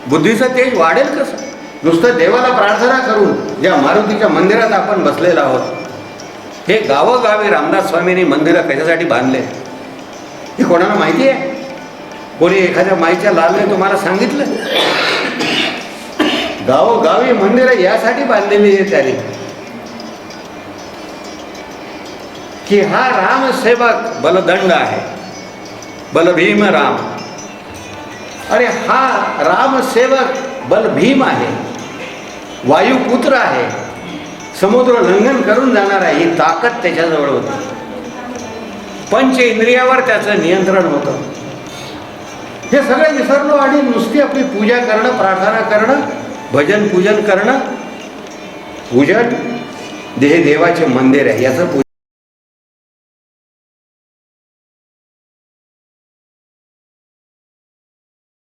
बुद्धीचं तेज वाढेल कसं? नुसतं देवाला प्रार्थना करून ज्या मारुतीच्या मंदिरात आपण बसलेलो आहोत, हे गावोगावी रामदास स्वामींनी मंदिरं कशासाठी बांधले हे कोणाला माहिती आहे? कोणी एखाद्या माईच्या लालने तुम्हाला सांगितलं? गावोगावी मंदिरं यासाठी बांधलेली आहे त्याने की हा रामसेवक बलदंड आहे, बलभीम राम. अरे हा रामसेवक बलभीम आहे, वायुपुत्र आहे, समुद्र लंघन करून जाणार आहे. ही ताकद त्याच्याजवळ होती. पंच इंद्रियावर त्याचं नियंत्रण होतं. हे सगळं विसरलो आणि नुसती आपली पूजा करणं, प्रार्थना करणं, भजन पूजन करणं. पूजन देवाचे मंदिर आहे याचं